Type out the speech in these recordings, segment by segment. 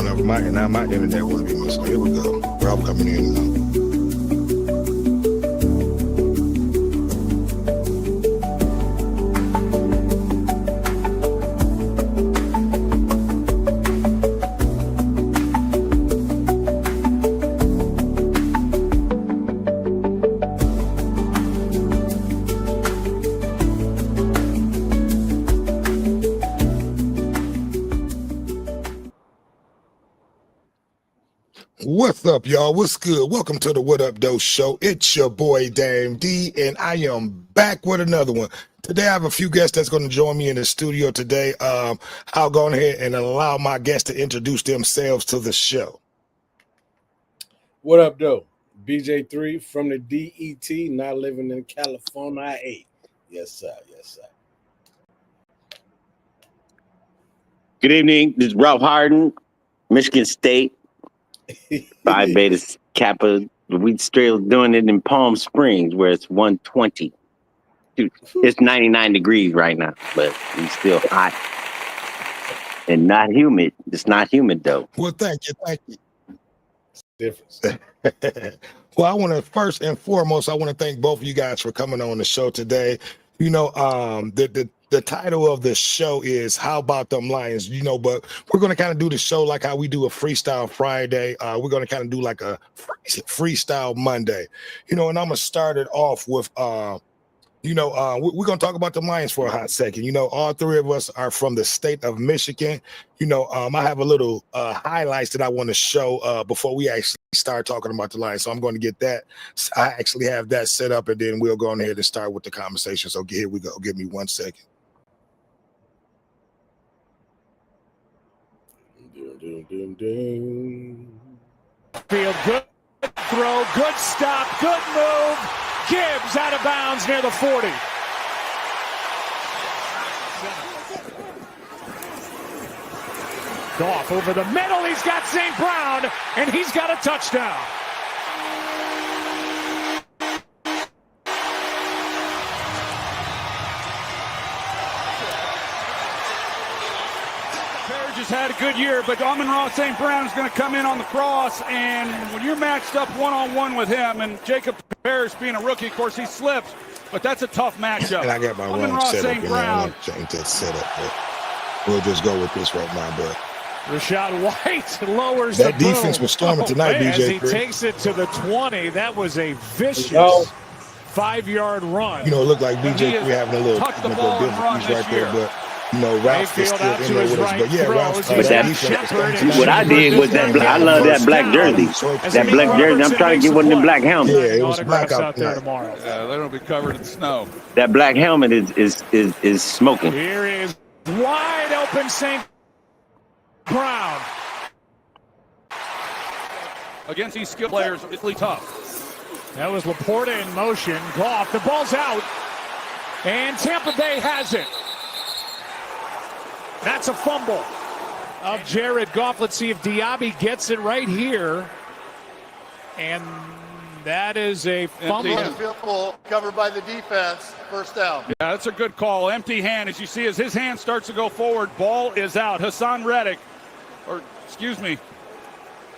going over now my internet will be missing. Here we go. Ralph coming in now. What's up, y'all? What's good? Welcome to the What Up Doe Show. It's your boy Dame D, and I am back with another one. Today I have a few guests that's going to join me in the studio today. I'll go ahead and allow my guests to introduce themselves to the show. What up, Doe? BJ3 from the DET, now living in California. Yes, sir. Yes, sir. Good evening. This is Ralph Harden, Michigan State. Phi Beta Kappa. We still doing it in Palm Springs where it's 120. Dude, it's 99 degrees right now, but it's still hot and not humid. It's not humid though. Well, thank you. Difference. Well, I want to first and foremost, I want to thank both of you guys for coming on the show today. You know, the title of the show is How About Them Lions? You know, but we're going to kind of do the show like how we do a Freestyle Friday. We're going to kind of do like a Freestyle Monday, you know, and I'm going to start it off with, we're going to talk about the Lions for a hot second. You know, all three of us are from the state of Michigan. You know, I have a little highlights that I want to show before we actually start talking about the Lions. So I'm going to get that. I actually have that set up, and then we'll go on ahead and start with the conversation. So here we go. Give me 1 second. Field, good throw, good stop, good move. Gibbs out of bounds near the 40. Goff over the middle. He's got St. Brown, and he's got a touchdown. Just had a good year, but Amon-Ra St. Brown is going to come in on the cross, and when you're matched up one-on-one with him, and Jacob Parrish being a rookie, of course, he slips, but that's a tough matchup. And I got my wrong setup, and I want to change that setup, but we'll just go with this right now, but Rashad White lowers that the defense boom. was storming tonight, BJ. As he takes it to the 20, that was a vicious 5-yard run. You know, it looked like BJ having a little difficulties right there, but you know, Ralph is still in there with us. But yeah, Ralph. What I did was that I love that black jersey. That black jersey. I'm trying to get one of the black helmets. Yeah, it was black out there tomorrow. That'll be covered in snow. That black helmet is smoking. Here is wide open St. Brown. Against these skill players, it's really tough. That was Laporta in motion. Goff, the ball's out. And Tampa Bay has it. That's a fumble of Jared Goff. Let's see if Diaby gets it right here. And that is a fumble. Field goal covered by the defense. First down. Yeah, that's a good call. Empty hand, as you see, as his hand starts to go forward, ball is out. Hassan Reddick,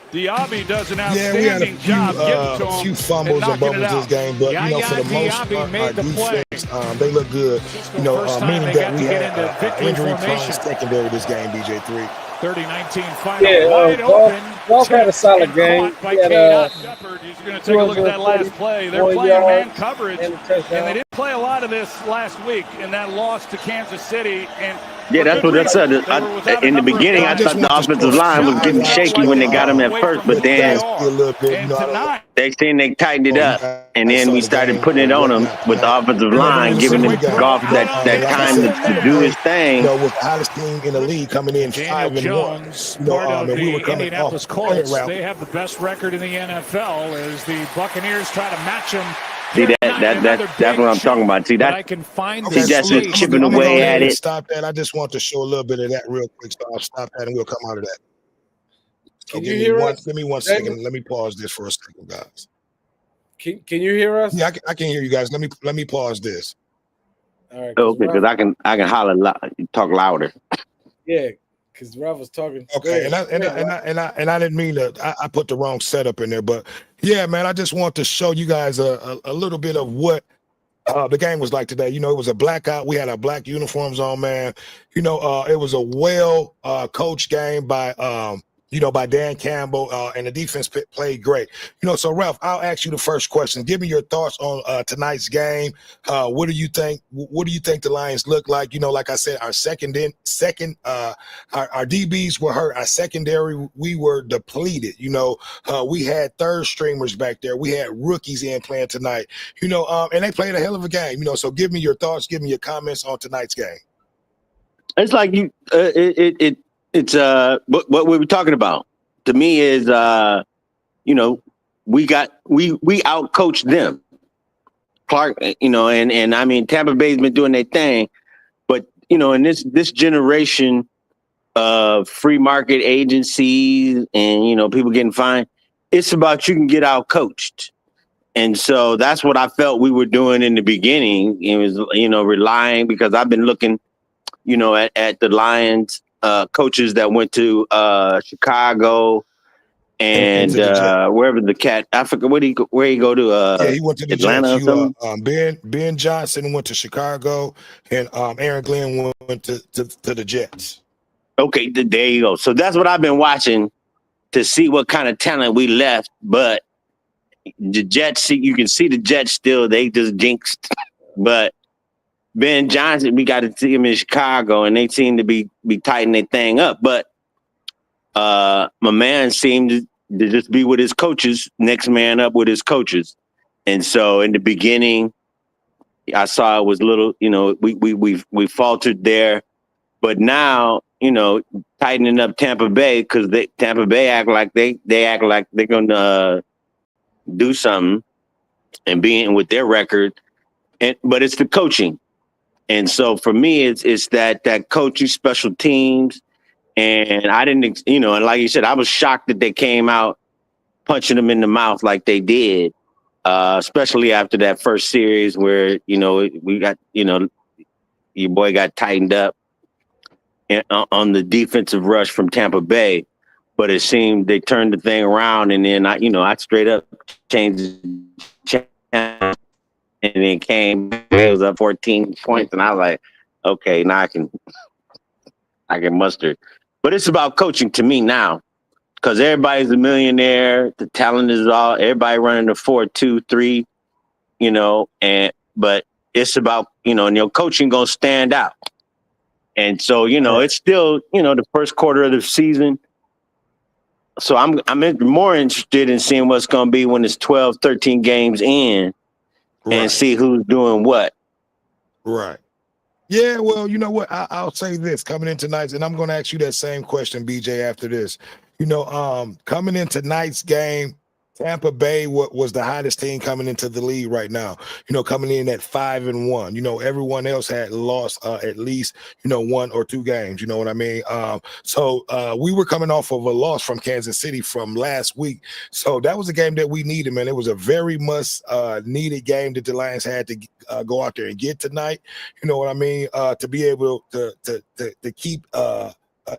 Diaby does an outstanding job getting to him. A few fumbles and bubbles this game, but you know, for the most part, our defense, they look good. You know, meaning that we had injury-prone secondary this game, BJ3. 30-19 final, wide open. Golf had a solid game. He's going to take a look at that last play. They're playing man coverage, and they didn't play a lot of this last week in that loss to Kansas City. And yeah, that's what I said. In the beginning, I thought the offensive line was getting shaky when they got him at first, but then next thing they tightened it up, and then we started putting it on him with the offensive line, giving him Goff that time to do his thing. You know, with the hottest team in the league coming in 5-1, and we were coming Indianapolis Colts. They have the best record in the NFL as the Buccaneers try to match them. See, that's what I'm talking about. See, that I can find that's just chipping away at it. Stop that. I just want to show a little bit of that real quick. So I'll stop that and we'll come out of that. So give me 1 second. Let me pause this for a second, guys. Can you hear us? Yeah, I can hear you guys. Let me pause this. All right. Okay, because I can holler, talk louder. Yeah, because Ralph was talking. Go Okay, ahead. and I didn't mean to. I put the wrong setup in there, but yeah, man, I just want to show you guys a little bit of what the game was like today. You know, it was a blackout. We had our black uniforms on, man. You know, it was a well coached game by by Dan Campbell, and the defense played great. You know, so Ralph, I'll ask you the first question. Give me your thoughts on tonight's game. What do you think? What do you think the Lions look like? You know, like I said, our our DBs were hurt. Our secondary, we were depleted. You know, we had third streamers back there. We had rookies in playing tonight. You know, and they played a hell of a game. You know, so give me your thoughts. Give me your comments on tonight's game. It's like you. It's what we were talking about. To me is we out coached them. Clark, and I mean Tampa Bay's been doing their thing, but in this generation of free market agencies and people getting fined, it's about you can get out coached. And so that's what I felt we were doing in the beginning. It was, relying, because I've been looking, at the Lions coaches that went to Chicago and wherever the cat, I forget where he go to. He went to the Atlanta Jets. or something. Ben Johnson went to Chicago, and Aaron Glenn went to the Jets. Okay, there you go. So that's what I've been watching to see what kind of talent we left, but the Jets, you can see the Jets still, they just jinxed. But Ben Johnson, we got to see him in Chicago, and they seem to be tightening their thing up. But my man seemed to just be with his coaches, next man up with his coaches. And so in the beginning, I saw it was a little, we faltered there. But now, tightening up Tampa Bay, because Tampa Bay act like they act like they're going to do something and being with their record, but it's the coaching. And so for me, it's that coaching, special teams. And I didn't, and like you said, I was shocked that they came out punching them in the mouth like they did, especially after that first series where, we got, your boy got tightened up on the defensive rush from Tampa Bay. But it seemed they turned the thing around, and then I straight up changed the channel, and then came. It was up 14 points, and I was like, okay, now I can muster. But it's about coaching to me now, because everybody's a millionaire. The talent is everybody running a 4-2-3, but it's about and your coaching gonna stand out. And so it's still the first quarter of the season. So I'm more interested in seeing what's going to be when it's 12, 13 games in, and see who's doing what. Right. Yeah, well, you know what? I'll say this coming in tonight, and I'm going to ask you that same question, BJ, after this. Coming in tonight's game, Tampa Bay was the hottest team coming into the league right now. Coming in at 5-1. Everyone else had lost at least one or two games. You know what I mean? So we were coming off of a loss from Kansas City from last week. So that was a game that we needed, man. It was a very much needed game that the Lions had to go out there and get tonight. You know what I mean? To be able to keep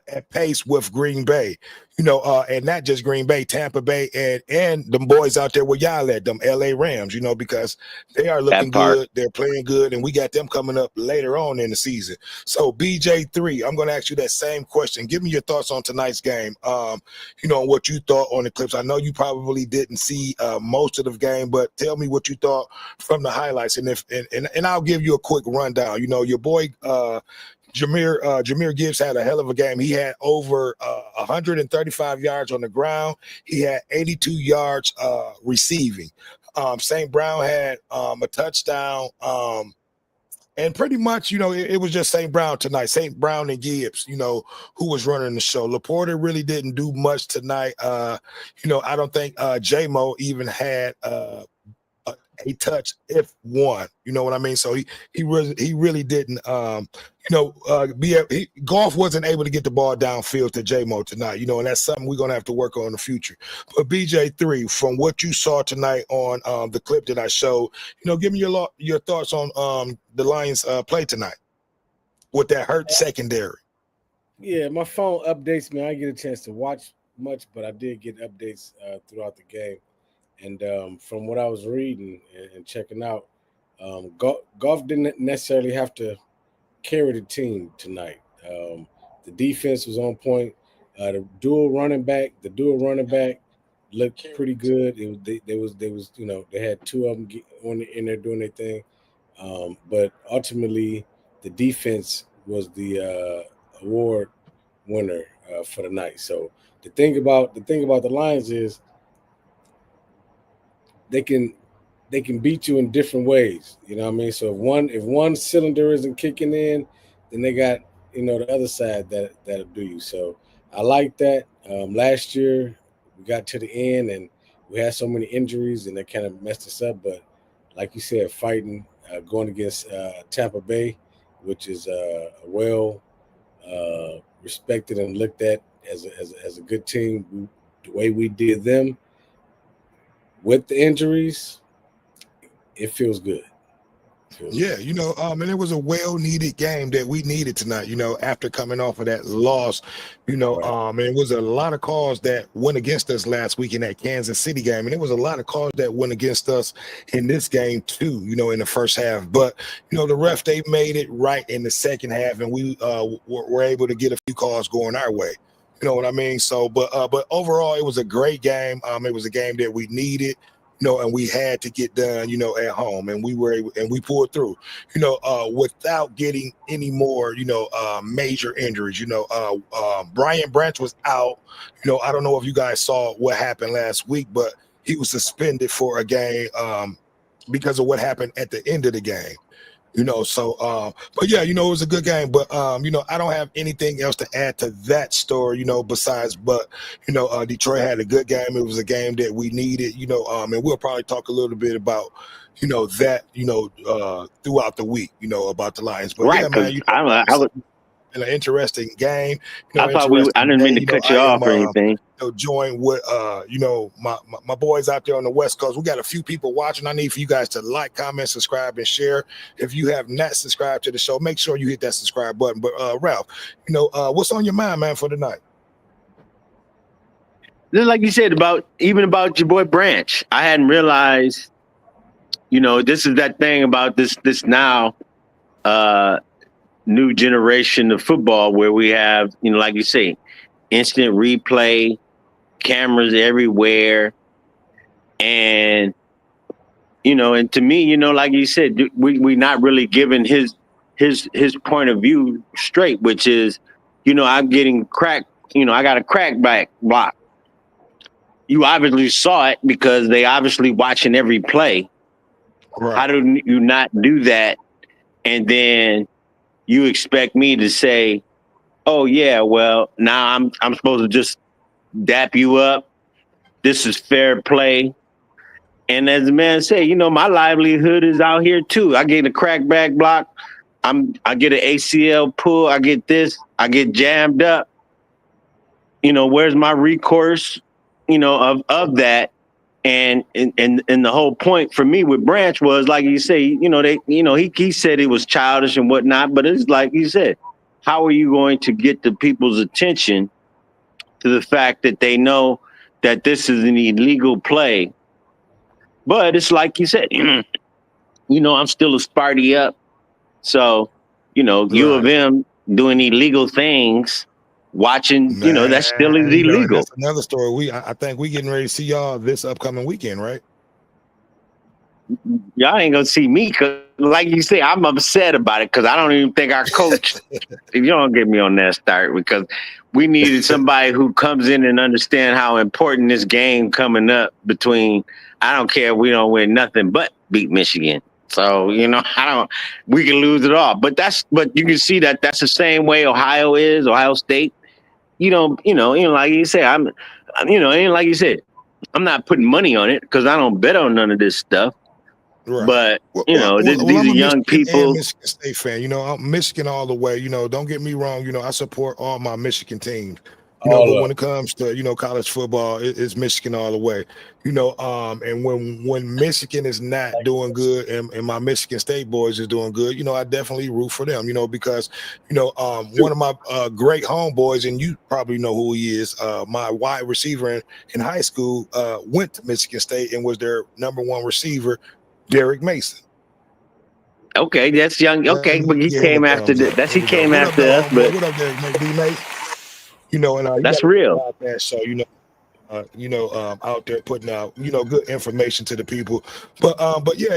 at pace with Green Bay, and not just Green Bay, Tampa Bay, and them boys out there where y'all at, them LA Rams, because they are looking good, they're playing good, and we got them coming up later on in the season. So BJ3, I'm going to ask you that same question. Give me your thoughts on tonight's game. What you thought on the clips. I know you probably didn't see most of the game, but tell me what you thought from the highlights, and I'll give you a quick rundown. Your boy Jahmyr Gibbs had a hell of a game. He had over 135 yards on the ground. He had 82 yards receiving. St. Brown had a touchdown. And pretty much, it was just St. Brown tonight. St. Brown and Gibbs, who was running the show. Laporta really didn't do much tonight. I don't think J-Mo even had a touch, if one. You know what I mean? So he really didn't Golf wasn't able to get the ball downfield to J-Mo tonight, and that's something we're gonna have to work on in the future. But BJ3, from what you saw tonight on the clip that I showed, give me your thoughts on the Lions play tonight with that hurt secondary. Yeah, my phone updates me. I didn't get a chance to watch much, but I did get updates throughout the game. And from what I was reading and checking out, golf didn't necessarily have to carry the team tonight. The defense was on point. The dual running back looked pretty good. It was they was they had two of them in there doing their thing. But ultimately, the defense was the award winner for the night. So the thing about the Lions is they can beat you in different ways. You know what I mean? So if one cylinder isn't kicking in, then they got the other side that'll do you. So I like that. Last year we got to the end and we had so many injuries and that kind of messed us up. But like you said, fighting going against Tampa Bay, which is well respected and looked at as a good team, the way we did them with the injuries, it feels good. Yeah, and it was a well-needed game that we needed tonight, after coming off of that loss, Right. and it was a lot of calls that went against us last week in that Kansas City game, and it was a lot of calls that went against us in this game too, in the first half. But, the ref, they made it right in the second half, and we were able to get a few calls going our way. You know what I mean? So, but overall, it was a great game. It was a game that we needed. And we had to get done, at home, and we were able, and we pulled through, without getting any more, major injuries. Brian Branch was out. I don't know if you guys saw what happened last week, but he was suspended for a game because of what happened at the end of the game. But yeah, it was a good game. But I don't have anything else to add to that story, besides, but Detroit had a good game. It was a game that we needed, and we'll probably talk a little bit about, that, throughout the week, about the Lions. But Right, yeah, because man, I was an interesting game, I thought I interesting didn't day. mean to cut I you am off or anything. joined with my boys out there on the West Coast. We got a few people watching. I need for you guys to like, comment, subscribe, and share. If you have not subscribed to the show, make sure you hit that subscribe button. But Ralph, what's on your mind, man, for tonight? Just like you said about your boy Branch, I hadn't realized. This is that thing about this now new generation of football where we have, like you say, instant replay, cameras everywhere, and and to me, like you said, we not really giving his point of view straight, which is, I'm getting cracked. I got a crackback block. You obviously saw it because they obviously watching every play. Right. How do you not do that? And then you expect me to say, "Oh yeah, well now I'm supposed to just dap you up. This is fair play." And as the man said, my livelihood is out here too. I get a crackback block. I get an ACL pull. I get this. I get jammed up. Where's my recourse? Of that. And the whole point for me with Branch was, like you say, he said it was childish and whatnot, but it's like you said, how are you going to get the people's attention to the fact that they know that this is an illegal play? But it's like you said, I'm still a Sparty up. So, U of M doing illegal things, watching, Man, that still is and illegal. that's another story. I think we getting ready to see y'all this upcoming weekend, right? Y'all ain't gonna see me because, like you say, I'm upset about it because I don't even think our coach. If you don't get me on that start, because we needed somebody who comes in and understand how important this game coming up between. I don't care if we don't win nothing but beat Michigan. So we can lose it all. But you can see that that's the same way Ohio State. Like you say, and like you said, I'm not putting money on it because I don't bet on none of this stuff. Right. But these I'm are a young Michigan people. and Michigan State fan. I'm Michigan all the way. Don't get me wrong. I support all my Michigan teams. All But up. when it comes to, college football, it's Michigan all the way. And when Michigan is not doing good and my Michigan State boys is doing good, I definitely root for them, because, one of my great homeboys, and you probably know who he is, my wide receiver in high school, went to Michigan State and was their number one receiver, Derek Mason. Okay, that's young. Okay, but he Yeah, him a came after thumbs up. That's There he we go. came What up, after though, us, homeboy? but What up, Derek Mason? And you got that's a good real. podcast show, out there putting out, good information to the people. But yeah,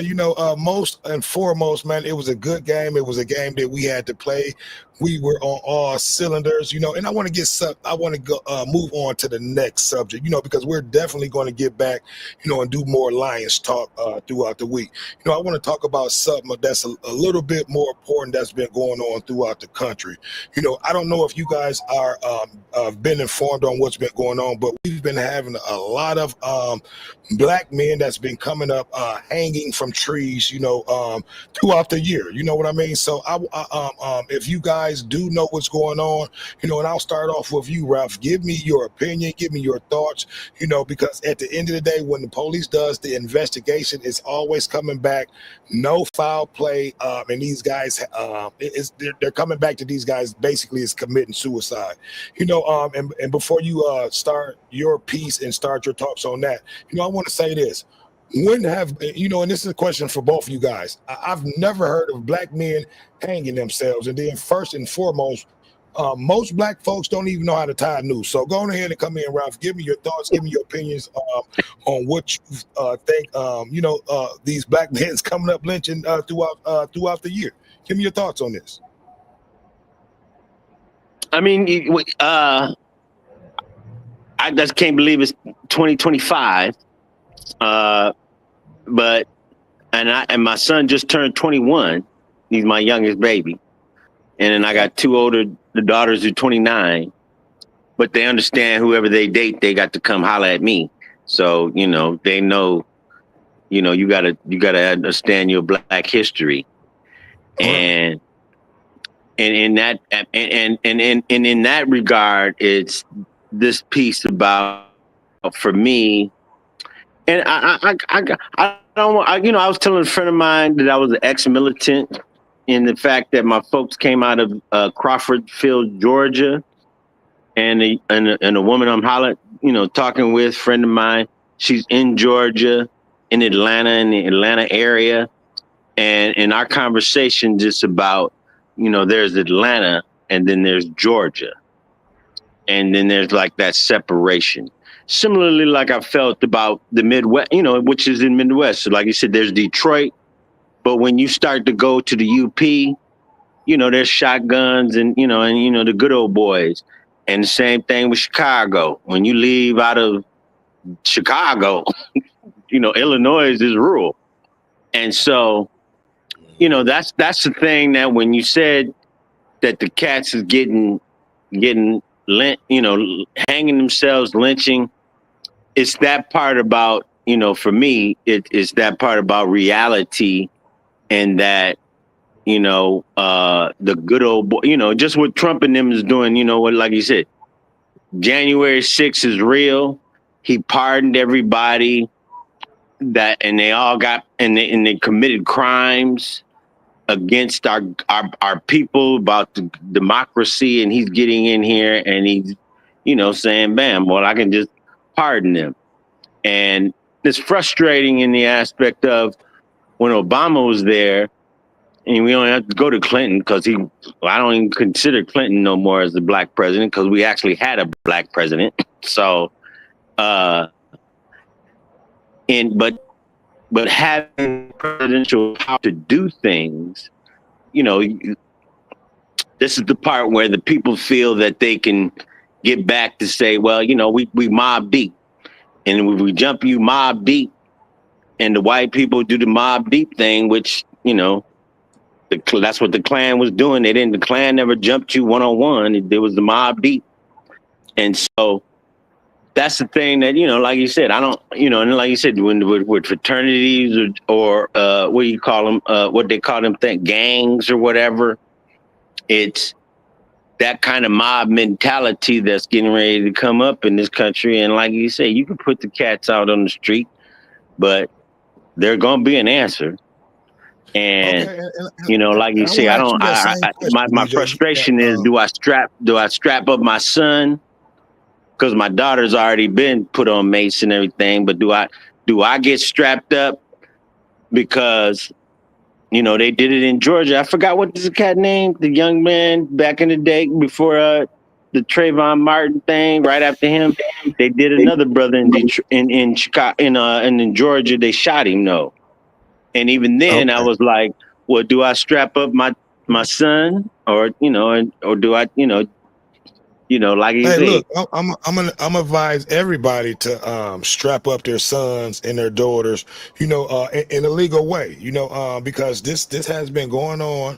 most and foremost, man, it was a good game. It was a game that we had to play. We were on all cylinders, and I want to go move on to the next subject, because we're definitely going to get back, and do more Lions talk throughout the week. I want to talk about something that's a little bit more important that's been going on throughout the country. I don't know if you guys are been informed on what's been going on, but we've been having a lot of black men that's been coming up hanging from trees, throughout the year. You know what I mean? So if you guys do know what's going on, and I'll start off with you, Ralph. Give me your opinion, give me your thoughts, because at the end of the day, when the police does the investigation, it's always coming back no foul play, and these guys, they're coming back to these guys basically is committing suicide. And before you start your piece and start your talks on that, I want to say this. When have, and this is a question for both of you guys. I've never heard of black men hanging themselves. And then first and foremost, most black folks don't even know how to tie a noose. So go on ahead and come in, Ralph. Give me your thoughts. Give me your opinions on what you think. These black men's coming up lynching throughout the year. Give me your thoughts on this. I mean, I just can't believe it's 2025. But and my son just turned 21. He's my youngest baby, and then I got two older daughters who are 29. But they understand whoever they date, they got to come holler at me. So they know, you gotta understand your black history, and in that and in that regard, it's this piece about for me. And I don't, I was telling a friend of mine that I was an ex-militant, in the fact that my folks came out of Crawfordfield, Georgia, and a woman I'm talking with, friend of mine, she's in Georgia, in Atlanta, in the Atlanta area, and in our conversation just about, there's Atlanta and then there's Georgia, and then there's like that separation. Similarly, like I felt about the Midwest, which is in Midwest. So like you said, there's Detroit, but when you start to go to the UP, there's shotguns and the good old boys. And the same thing with Chicago. When you leave out of Chicago, Illinois is rural. And so, that's the thing, that when you said that the cats is getting hanging themselves, lynching, it's that part about, for me, it's that part about reality, and that, the good old boy, just what Trump and them is doing, what, like you said, January 6th is real. He pardoned everybody and they all got, and they committed crimes against our people, about the democracy, and he's getting in here and he's, saying, bam, well, I can just pardon them. And it's frustrating in the aspect of when Obama was there, and we only have to go to Clinton because I don't even consider Clinton no more as the black president, because we actually had a black president. So, but having presidential power to do things, this is the part where the people feel that they can get back to say, well, we mob deep. And when we jump you mob deep, and the white people do the mob deep thing, which, that's what the Klan was doing. The Klan never jumped you one-on-one. There was the mob deep. And so that's the thing that, like you said, I don't, and like you said, with fraternities or what do you call them? What they call them, gangs or whatever. That's that kind of mob mentality that's getting ready to come up in this country. And like you say, you can put the cats out on the street, but there's gonna be an answer. And Okay, like you and I say, want to I ask don't. you that same question, My BJ. frustration is: do I strap up my son? Because my daughter's already been put on mace and everything. But do I get strapped up because they did it in Georgia? I forgot what this cat named, the young man back in the day before the Trayvon Martin thing. Right after him, they did another brother in Detroit, in Chicago, in Georgia. They shot him. No, and even then, I Okay. was like, well, do I strap up my son, or or do I, like you Hey, say? look, I'm advise everybody to strap up their sons and their daughters, in a legal way, because this has been going on,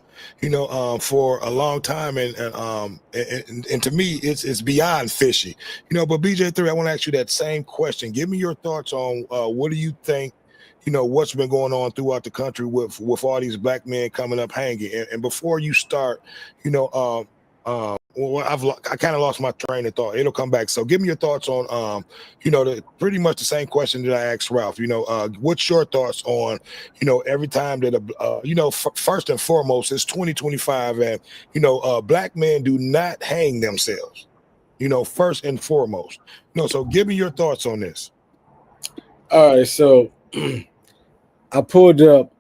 for a long time, and to me, it's beyond fishy, But BJ3, I want to ask you that same question. Give me your thoughts on what do you think, what's been going on throughout the country with all these black men coming up hanging, and before you start, well, I kind of lost my train of thought. It'll come back. So give me your thoughts on, pretty much the same question that I asked Ralph. What's your thoughts on, every time that, first and foremost, it's 2025, and black men do not hang themselves. First and foremost. So give me your thoughts on this. All right, so I pulled up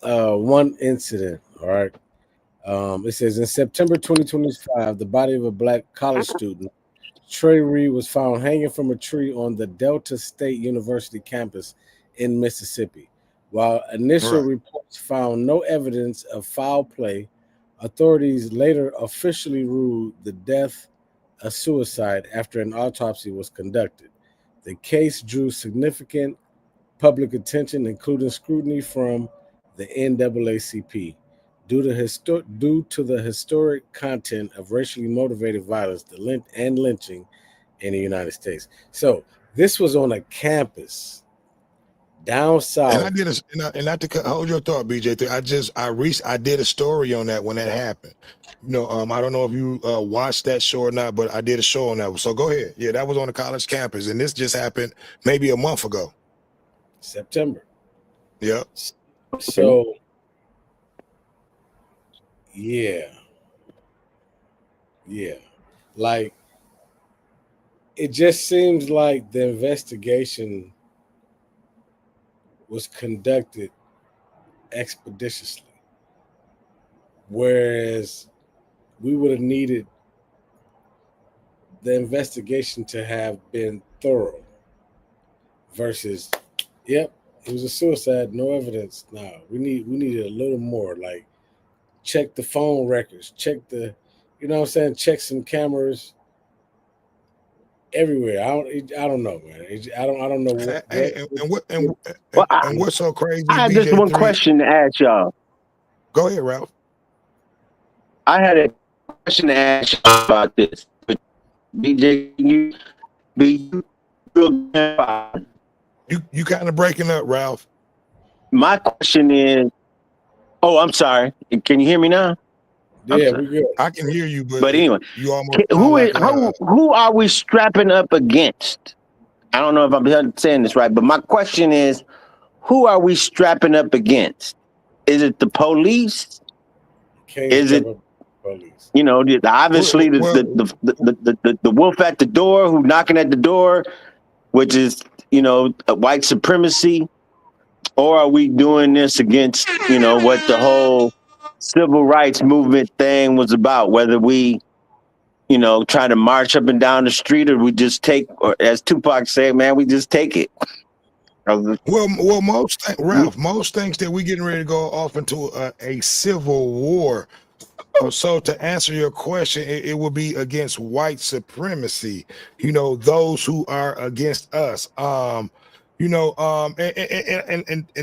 one incident. All right. It says in September 2025, the body of a black college student, Trey Reed, was found hanging from a tree on the Delta State University campus in Mississippi. While initial Right. reports found no evidence of foul play, authorities later officially ruled the death a suicide after an autopsy was conducted. The case drew significant public attention, including scrutiny from the NAACP. Due to the historic content of racially motivated violence and lynching in the United States. So this was on a campus down And south. I did and not to hold your thought, BJ3. I did a story on that when that happened. I don't know if you watched that show or not, but I did a show on that. So go ahead. Yeah, that was on a college campus, and this just happened maybe a month ago. September. Yeah. So yeah. Like, it just seems like the investigation was conducted expeditiously, whereas we would have needed the investigation to have been thorough versus, yep, it was a suicide, no evidence. No, we needed a little more, like check the phone records, check the, check some cameras everywhere. I don't know, man. I don't know what. Hey, Well, and what's so crazy, I had just one BJ3? question to ask y'all. Go ahead, Ralph. I had a question to ask y'all about this. BJ, You kind of breaking up, Ralph. my question is, oh, I'm sorry. Can you hear me now? Yeah, we good. I can hear you, But anyway, you almost sound like who are we strapping up against? I don't know if I'm saying this right, but my question is, who are we strapping up against? Is it the police? Is it, police? obviously the wolf at the door who knocking at the door, which is white supremacy, or are we doing this against what the whole civil rights movement thing was about? Whether we try to march up and down the street, or we just take, or as Tupac said, man, we just take it. Well, Ralph, most things that we getting ready to go off into a civil war. So to answer your question, it would be against white supremacy. Those who are against us. And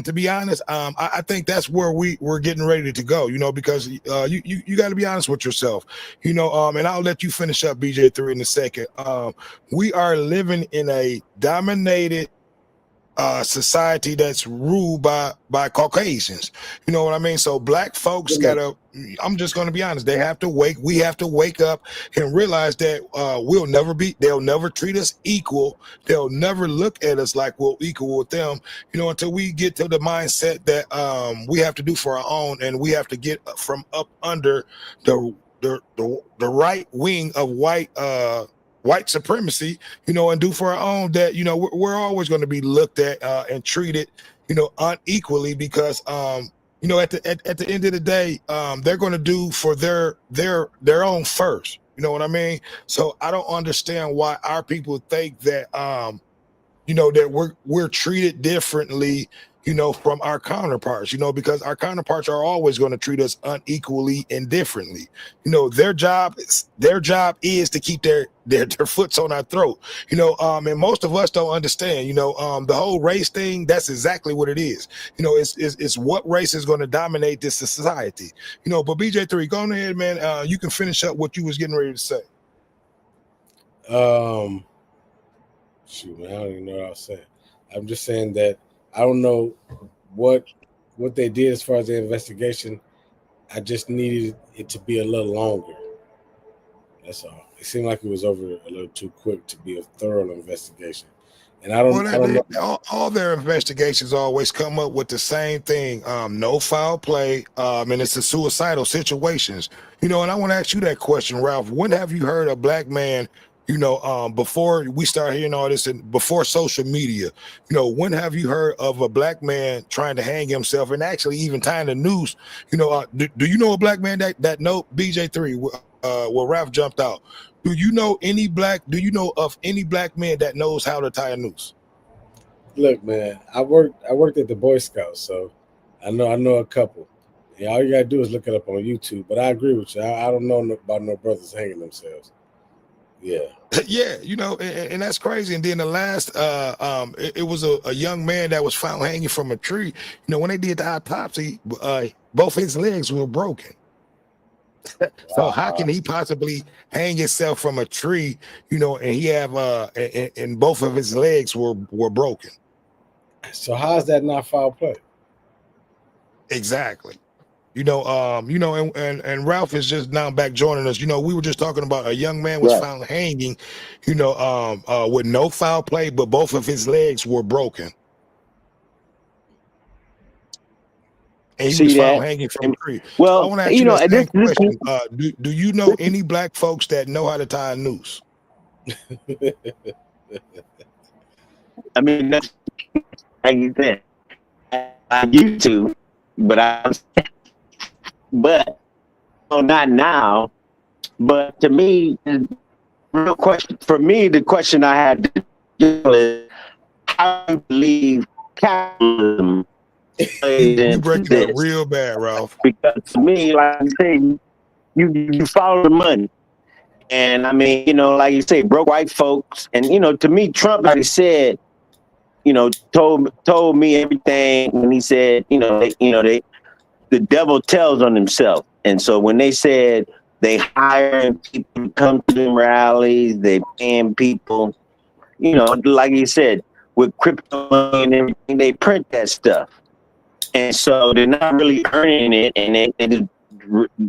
to be honest, I think that's where we're getting ready to go. Because you got to be honest with yourself. And I'll let you finish up, BJ3, in a second. We are living in a dominated society that's ruled by Caucasians. You know what I mean? So black folks gotta, I'm just gonna be honest, we have to wake up and realize that they'll never treat us equal. They'll never look at us like we're equal with them, you know, until we get to the mindset that we have to do for our own, and we have to get from up under the right wing of white supremacy, you know, and do for our own. That, you know, we're always going to be looked at and treated, you know, unequally, because you know, at the end of the day, they're going to do for their own first. You know what I mean? So I don't understand why our people think that you know, that we're treated differently, you know, from our counterparts, you know, because our counterparts are always going to treat us unequally and differently. You know, their job is to keep their foots on our throat, you know, and most of us don't understand, you know, the whole race thing. That's exactly what it is. You know, it's what race is going to dominate this society, you know. But BJ3, go ahead, man. You can finish up what you was getting ready to say. Shoot, man, I don't even know what I was saying. I'm just saying that I don't know what they did as far as the investigation. I just needed it to be a little longer. That's all. It seemed like it was over a little too quick to be a thorough investigation. And I don't know. All their investigations always come up with the same thing: no foul play, and it's a suicidal situations. You know, and I want to ask you that question, Ralph. When have you heard a black man, you know, before we start hearing all this and before social media, you know, when have you heard of a black man trying to hang himself and actually even tying the noose? You know, do you know a black man that know BJ3? Where Ralph jumped out. Do you know of any black man that knows how to tie a noose? Look, man, I worked at the Boy Scouts, so I know a couple. Yeah, all you gotta do is look it up on YouTube. But I agree with you. I don't know about no brothers hanging themselves. Yeah. Yeah, you know, and that's crazy. And then the last, it was a young man that was found hanging from a tree. You know, when they did the autopsy, both his legs were broken. So how can he possibly hang himself from a tree, you know, and he have and both of his legs were broken? So how is that not foul play? Exactly. You know, and Ralph is just now back joining us. You know, we were just talking about a young man was found hanging, you know, with no foul play, but both of his legs were broken. And he was found hanging from a tree. Well, so I want to ask you that same question. Do you know any black folks that know how to tie a noose? I mean, that's like you said. I used to, but not now. But to me, the real question for me, the question I had to do is how do you believe capitalism? You breaking up real bad, Ralph. Because to me, like you say, you follow the money. And I mean, you know, like you say, broke white folks. And, you know, to me, Trump, like he said, you know, told me everything when he said, the devil tells on himself. And so when they said they hiring people to come to them rallies, they paying people, you know, like you said, with crypto money and everything, they print that stuff. And so they're not really earning it, and it is,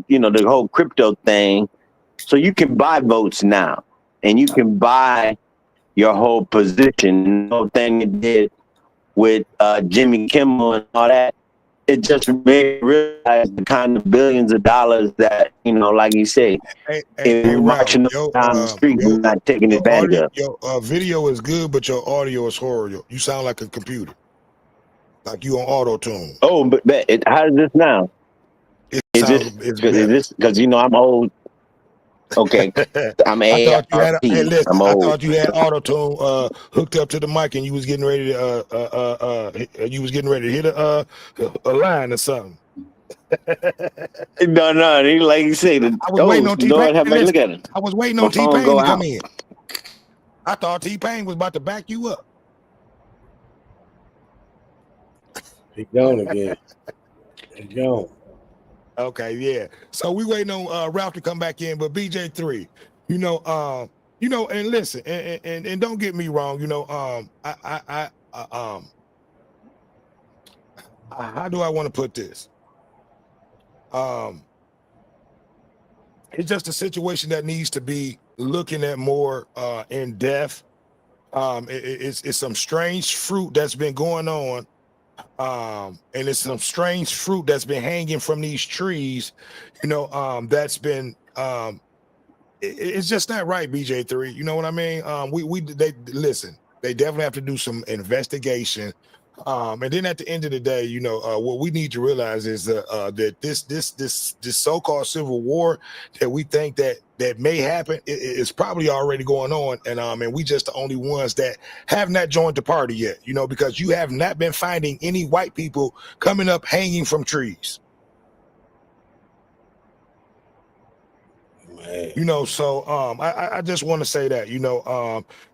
you know, the whole crypto thing. So you can buy votes now, and you can buy your whole position. The whole thing it did with Jimmy Kimmel and all that, it just made me realize the kind of billions of dollars that, you know, like you say, if we're marching down the street, we're not taking advantage of. Your video is good, but your audio is horrible. You sound like a computer. Like you on auto tune. Oh, but how is this now? Is this because you know I'm old? Okay, I'm I thought you had auto tune hooked up to the mic, and you was getting ready to hit a line or something. No, like you say, I was waiting on T-Pain. Look at it. I was waiting on T-Pain to come in. I thought T-Pain was about to back you up. He gone again. He gone. Okay, yeah. So we waiting on Ralph to come back in, but BJ3, you know, and listen, and don't get me wrong, you know, how do I want to put this? It's just a situation that needs to be looking at more in depth. It's some strange fruit that's been going on, and it's some strange fruit that's been hanging from these trees. That's been it's just not right, BJ3. You know what I mean? They listen. They definitely have to do some investigation. And then at the end of the day, what we need to realize is that this so-called civil war that we think that may happen is probably already going on, and we just the only ones that have not joined the party yet. Because you have not been finding any white people coming up hanging from trees. So I just want to say that,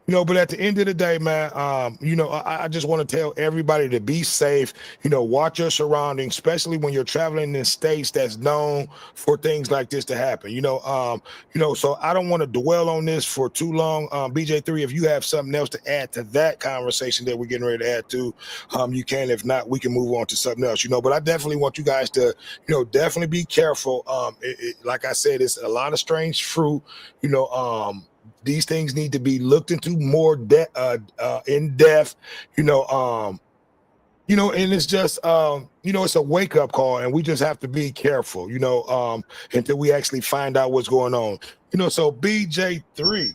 but at the end of the day, man, I just want to tell everybody to be safe, watch your surroundings, especially when you're traveling in states that's known for things like this to happen, so I don't want to dwell on this for too long. BJ3, if you have something else to add to that conversation that we're getting ready to add to, you can. If not, we can move on to something else, but I definitely want you guys to, definitely be careful. Like I said, it's a lot of strange fruit, these things need to be looked into more in depth, and it's just it's a wake-up call, and we just have to be careful, until we actually find out what's going on. So BJ3,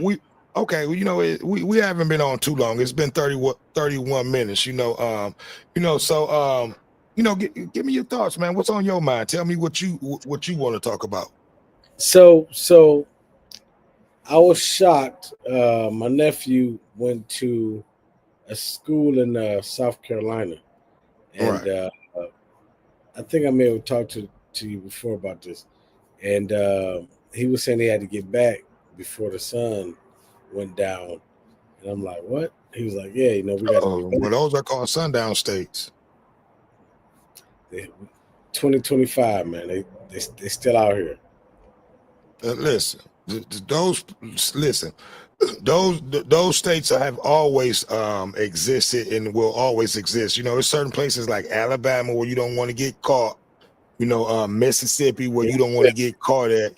we okay, we haven't been on too long. It's been 31 minutes, so give me your thoughts, man. What's on your mind? Tell me what you want to talk about. So I was shocked. My nephew went to a school in South Carolina, and Right. I think I may have talked to you before about this. And he was saying he had to get back before the sun went down, and I'm like, "What?" He was like, "Yeah, we got to get Well, those are called sundown states. 2025, man. They still out here." Listen, those states have always existed and will always exist. There's certain places like Alabama where you don't want to get caught. Mississippi where you don't want to get caught at.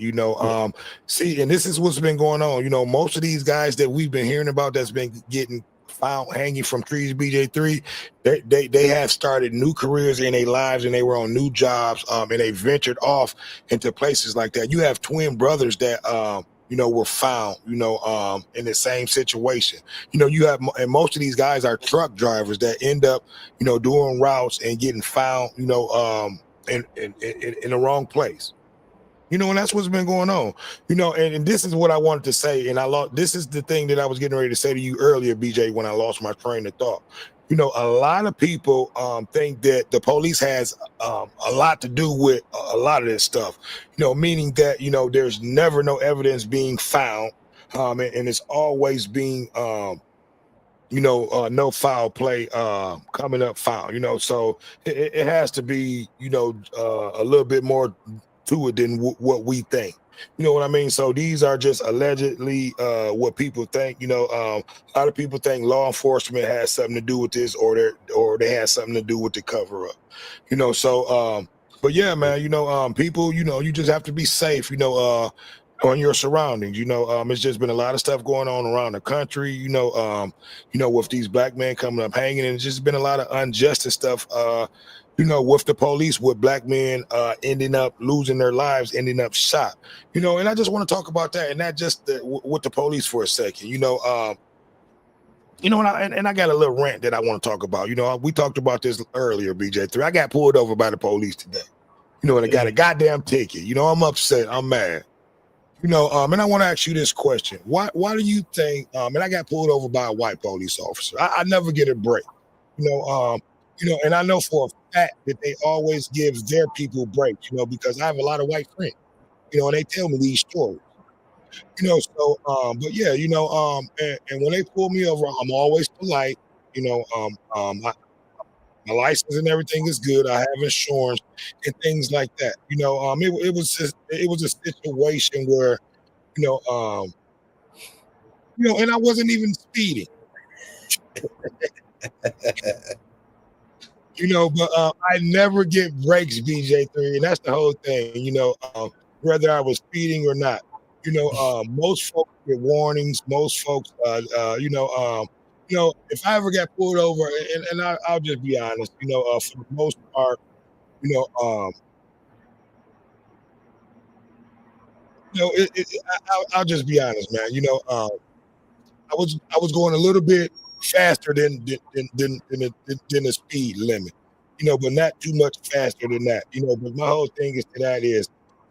See, and this is what's been going on. Most of these guys that we've been hearing about that's been getting found hanging from trees, BJ3, they have started new careers in their lives, and they were on new jobs, and they ventured off into places like that. You have twin brothers that were found, in the same situation. You have, and most of these guys are truck drivers that end up, doing routes and getting found, in the wrong place. And that's what's been going on. And this is what I wanted to say. And this is the thing that I was getting ready to say to you earlier, BJ, when I lost my train of thought. A lot of people think that the police has a lot to do with a lot of this stuff, meaning that, there's never no evidence being found. And it's always being no foul play coming up foul, so it has to be, a little bit more to it than what we think. You know what I mean? So these are just allegedly what people think. A lot of people think law enforcement has something to do with this, or they have something to do with the cover up. So but yeah, man, people, you just have to be safe, on your surroundings. It's just been a lot of stuff going on around the country, with these black men coming up hanging, and it's just been a lot of injustice stuff, with the police, with black men ending up losing their lives, ending up shot, and I just want to talk about that, and not just with the police for a second, and I got a little rant that I want to talk about. We talked about this earlier, BJ3. I got pulled over by the police today, and I got a goddamn ticket. I'm upset. I'm mad. And I want to ask you this question. Why do you think, and I got pulled over by a white police officer. I never get a break, and I know for a fact that they always give their people breaks, because I have a lot of white friends, and they tell me these stories, but yeah, and when they pull me over, I'm always polite, my license and everything is good. I have insurance and things like that. It was a situation where, you know, um, and I wasn't even speeding. But I never get breaks, BJ3, and that's the whole thing. Whether I was speeding or not. Most folks get warnings. Most folks, if I ever got pulled over, and I'll just be honest, for the most part, you know, um, I'll just be honest, man. I was going a little bit faster than the speed limit, but not too much faster than that. But my whole thing is to that is,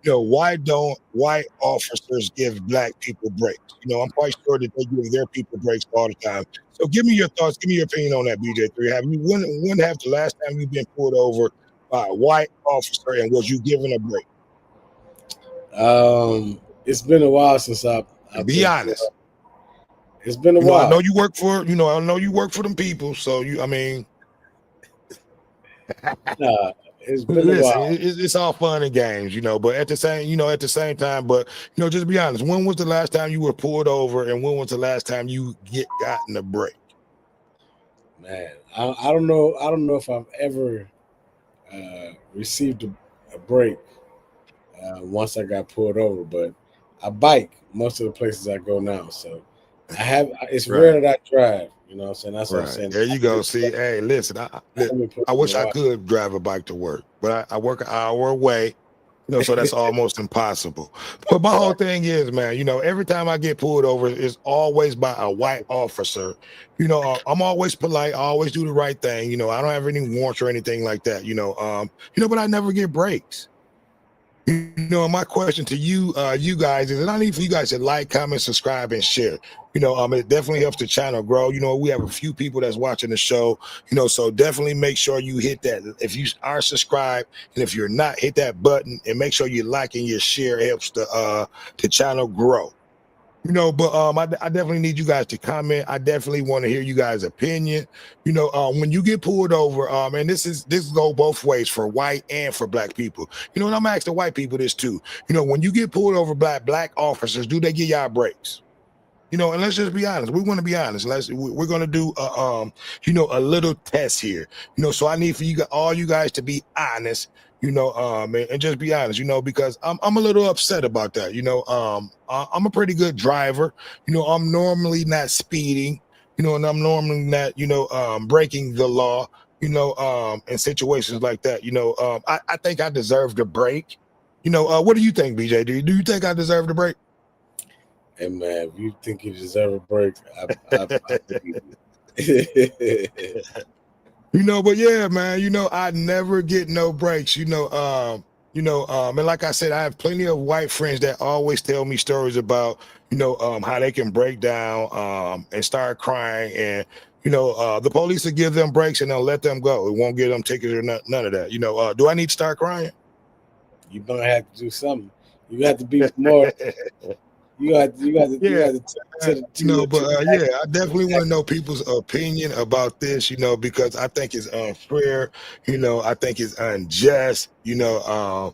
why don't white officers give black people breaks? I'm quite sure that they give their people breaks all the time. So give me your thoughts, give me your opinion on that, BJ3. When have the last time you've been pulled over by a white officer and was you given a break? It's been a while since I've Be honest. It's been a while. I know you work for them people. So Nah, it's been a while. It's all fun and games, but at the same time, but just be honest. When was the last time you were pulled over, and when was the last time you gotten a break? Man, I don't know. I don't know if I've ever received a break once I got pulled over, but I bike most of the places I go now, so I have. It's rare that I drive. You know what I'm saying? That's what I'm saying. There you go. See, hey, listen, I wish I could drive a bike to work, but I work an hour away, so that's almost impossible. But my whole thing is, man, every time I get pulled over, it's always by a white officer. I'm always polite, I always do the right thing. I don't have any warrants or anything like that. But I never get breaks. My question to you, you guys, is, and I need for you guys to like, comment, subscribe, and share. It definitely helps the channel grow. We have a few people that's watching the show, so definitely make sure you hit that. If you are subscribed, and if you're not, hit that button and make sure you like and your share. It helps the channel grow. But I definitely need you guys to comment. I definitely want to hear you guys' opinion. When you get pulled over, and this go both ways for white and for black people. And I'm asking white people this too. When you get pulled over by black officers, do they give y'all breaks? And let's just be honest. We want to be honest. We're going to do a little test here. So I need for all you guys to be honest. And just be honest. Because I'm a little upset about that. I'm a pretty good driver. I'm normally not speeding. And I'm normally not breaking the law. In situations like that. I think I deserve a break. What do you think, BJ? Do you think I deserve a break? Hey man, if you think you deserve a break, I but yeah, man, I never get no breaks. And like I said, I have plenty of white friends that always tell me stories about, how they can break down and start crying, and the police will give them breaks and they'll let them go. It won't give them tickets or none of that. Do I need to start crying? You gonna have to do something. You have to be more. You got to. Yeah, I definitely want to know people's opinion about this, because I think it's unfair, I think it's unjust, so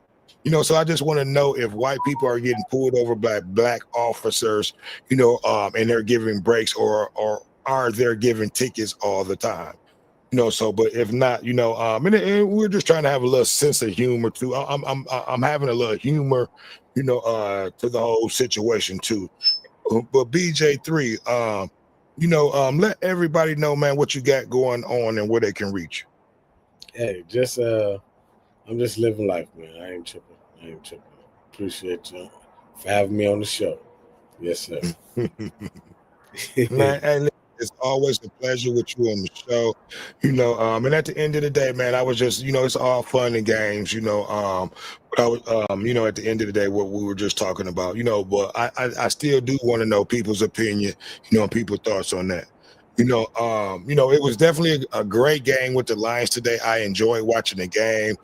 I just want to know if white people are getting pulled over by black officers, and they're giving breaks, or are they giving tickets all the time? But if not, and we're just trying to have a little sense of humor too. I'm having a little humor, to the whole situation too. But BJ3, let everybody know, man, what you got going on and where they can reach you. Hey, I'm just living life, man. I ain't tripping. Appreciate you for having me on the show. Yes, sir. Man, hey, it's always a pleasure with you on the show, and at the end of the day, man, I was just, it's all fun and games, but I was, at the end of the day, what we were just talking about, but I still do want to know people's opinion, and people's thoughts on that. It was definitely a great game with the Lions today. I enjoyed watching the game,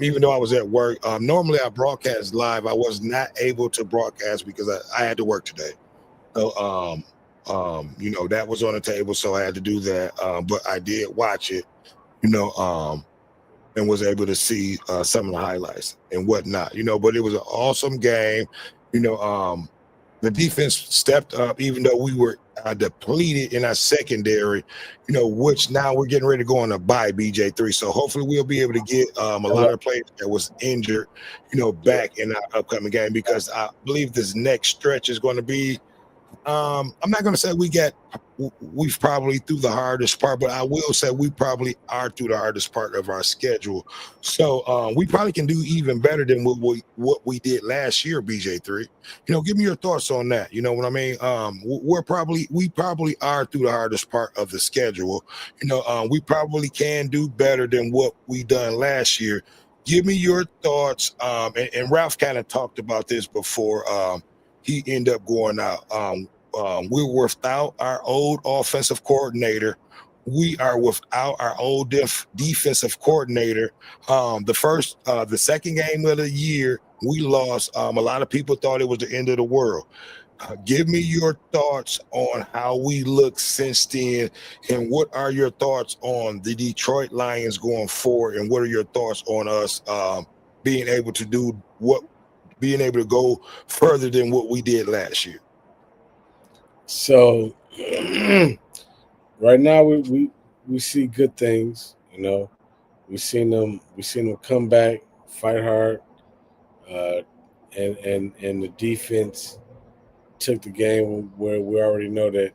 even though I was at work. Normally I broadcast live. I was not able to broadcast because I had to work today. So, that was on the table, so I had to do that. But I did watch it, and was able to see some of the highlights and whatnot, but it was an awesome game. The defense stepped up, even though we were depleted in our secondary, which now we're getting ready to go on a bye, BJ3. So hopefully we'll be able to get a lot of players that was injured, back in our upcoming game, because I believe this next stretch is going to be I'm not going to say we've probably through the hardest part, but I will say we probably are through the hardest part of our schedule. So we probably can do even better than what we did last year, BJ3. Give me your thoughts on that. You know what I mean? We probably are through the hardest part of the schedule. We probably can do better than what we done last year. Give me your thoughts. And Ralph kind of talked about this before. He ended up going out. We're without our old offensive coordinator. We are without our old defensive coordinator. The second game of the year, we lost. A lot of people thought it was the end of the world. Give me your thoughts on how we look since then, and what are your thoughts on the Detroit Lions going forward, and what are your thoughts on us being able to go further than what we did last year? So right now we see good things. We've seen them come back, fight hard, and the defense took the game where we already know that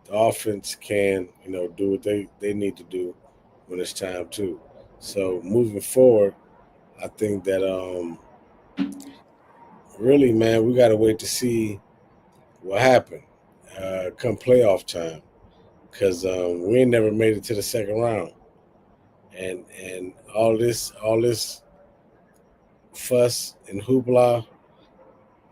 the offense can do what they need to do when it's time to. So moving forward, I think that really, man, we got to wait to see what happened come playoff time, because we ain't never made it to the second round, and all this fuss and hoopla.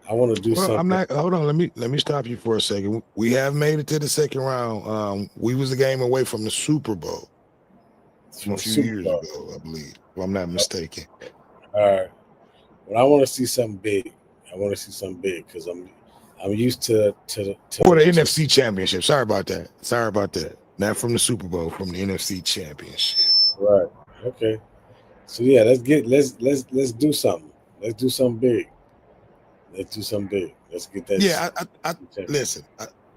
I want to do something. I'm not. Hold on. Let me stop you for a second. We have made it to the second round. We was a game away from the Super Bowl from a few years ago, I believe, if I'm not mistaken. All right. Well, I want to see something big. Because I'm used to the NFC Championship. Sorry about that. Not from the Super Bowl, from the NFC Championship. Right. Okay. So yeah, let's do something. Let's do something big. Let's get that. Yeah, listen.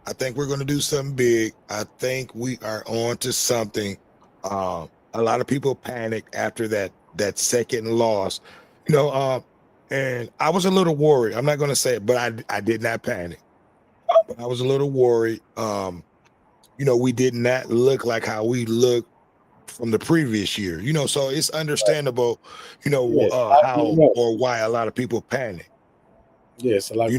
I think we're going to do something big. I think we are on to something. A lot of people panicked after that second loss, and I was a little worried. I'm not going to say it, but I did not panic. But I was a little worried. We did not look like how we looked from the previous year. So it's understandable. How or why a lot of people panic. Yes, a lot.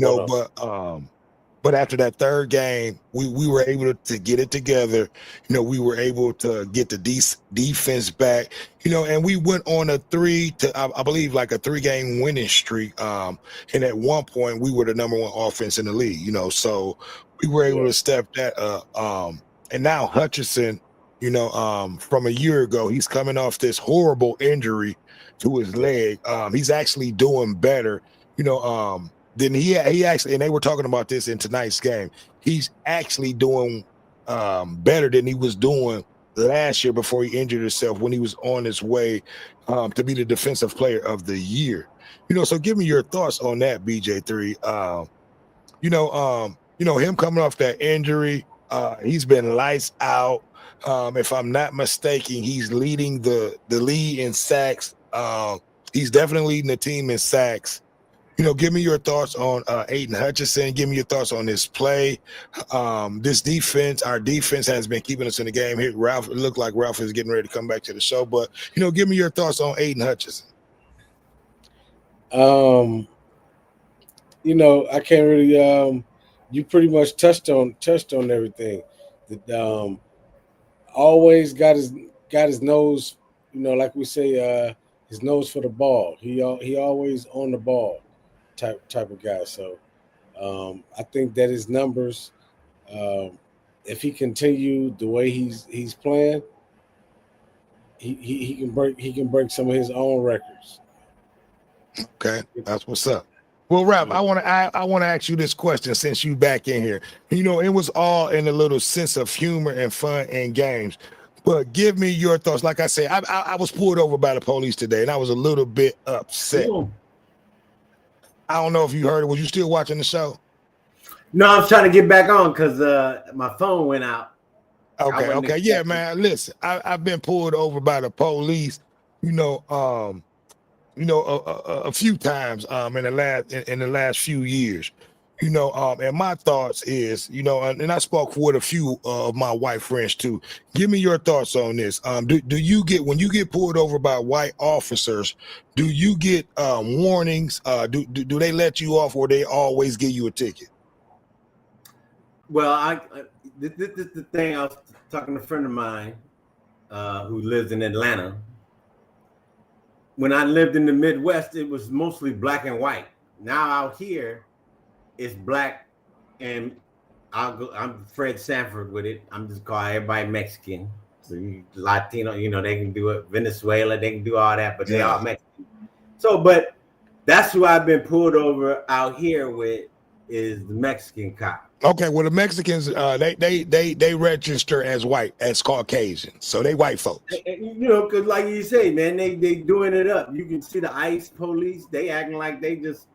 But after that third game, we were able to get it together. We were able to get the defense back. And we went on a 3-game winning streak. And at one point, we were the number one offense in the league. So we were able to step that up. And now Hutchinson, from a year ago, he's coming off this horrible injury to his leg. He's actually doing better. Then he actually, and they were talking about this in tonight's game, he's actually doing better than he was doing last year before he injured himself, when he was on his way to be the defensive player of the year. So give me your thoughts on that, BJ3. Him coming off that injury, he's been lights out. If I'm not mistaken, he's leading the league in sacks. He's definitely leading the team in sacks. Give me your thoughts on Aiden Hutchinson. Give me your thoughts on this play. This defense, our defense has been keeping us in the game here. Ralph, it looked like Ralph is getting ready to come back to the show, but give me your thoughts on Aiden Hutchinson. I can't really. You pretty much touched on everything. That always got his nose. Like we say, his nose for the ball. He always on the ball. Type of guy. So I think that his numbers, if he continued the way he's playing, he can break some of his own records. Okay, that's what's up. Well, Ralph, I want to ask you this question since you back in here. It was all in a little sense of humor and fun and games. But give me your thoughts. Like I said, I was pulled over by the police today, and I was a little bit upset. I don't know if you heard it. Was you still watching the show? No, I was trying to get back on because my phone went out. Okay. Yeah, man. Listen, I've been pulled over by the police, a few times in the last few years. And my thoughts is, and I spoke with a few of my white friends too. Give me your thoughts on this. Do you get, when you get pulled over by white officers, do you get warnings? Do they let you off, or they always give you a ticket? Well, this is the thing. I was talking to a friend of mine who lives in Atlanta. When I lived in the Midwest, it was mostly black and white. Now out here, it's black, and I'm Fred Sanford with it. I'm just calling everybody Mexican. So Latino, they can do it. Venezuela, they can do all that, but they all Mexican. So, but that's who I've been pulled over out here with, is the Mexican cop. Okay, well, the Mexicans, they register as white, as Caucasian, so they white folks. Because like you say, man, they doing it up. You can see the ICE police; they acting like they just,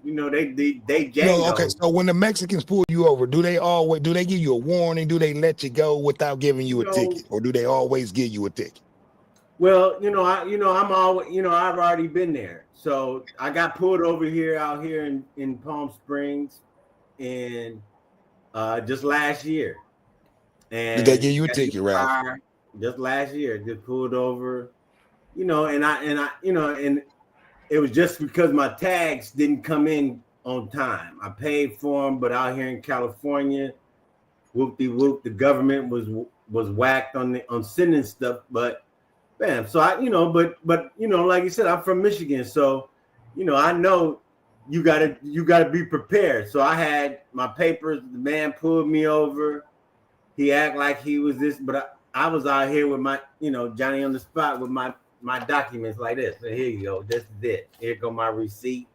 they gang. Okay, so when the Mexicans pull you over, do they give you a warning? Do they let you go without giving you a ticket, or do they always give you a ticket? Well, I'm always, I've already been there. So I got pulled over out here in Palm Springs in just last year. And did they give you a ticket, Ralph? Just last year, just pulled over, and it was just because my tags didn't come in on time. I paid for them, but out here in California, whoop-de-whoop, the government was whacked on sending stuff, but bam. So I, but like you said, I'm from Michigan, so I know you gotta be prepared. So I had my papers. The man pulled me over. He acted like he was this, but I was out here with my, Johnny on the spot with my documents like this. So here you go. This is it. Here go my receipt.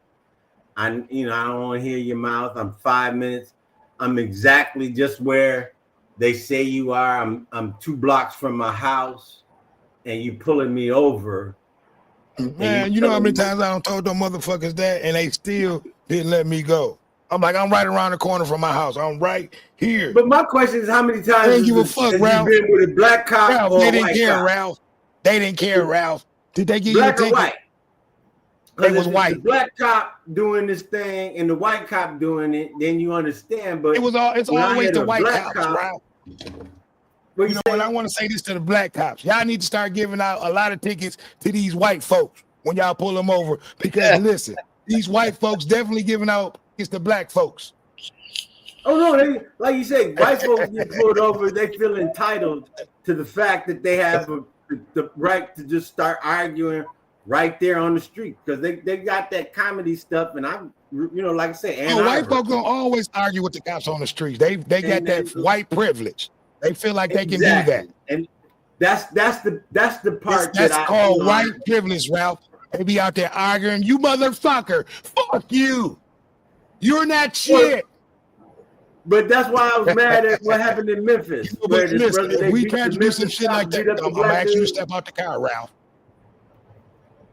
I don't want to hear your mouth. I'm 5 minutes. I'm exactly just where they say you are. I'm 2 blocks from my house, and you pulling me over. Man, you know how many times I don't told them motherfuckers that, and they still didn't let me go. I'm like, I'm right around the corner from my house. I'm right here. But my question is, how many times they didn't give a fuck, Ralph? You been with a black cop Ralph, or they a didn't white care, cop? Ralph. They didn't care, Ralph. Did they give black you a ticket? Or white? It was white. The black cop doing this thing and the white cop doing it, then you understand. But it's always the white cops, Ralph. And I want to say this to the black cops. Y'all need to start giving out a lot of tickets to these white folks when y'all pull them over. Because listen, these white folks definitely giving out tickets to black folks. Oh no, they, like you say, white folks get pulled over. They feel entitled to the fact that they have the right to just start arguing right there on the street, because they got that comedy stuff. And I'm, like I say, white folks don't always argue with the cops on the streets. They got that white privilege. They feel like they can do that. And that's the part that's called white privilege, Ralph. They be out there arguing, you motherfucker, fuck you. You're not shit. But that's why I was mad at what happened in Memphis. Listen, if we try to do some shit like that, I'm gonna ask you to step out the car, Ralph.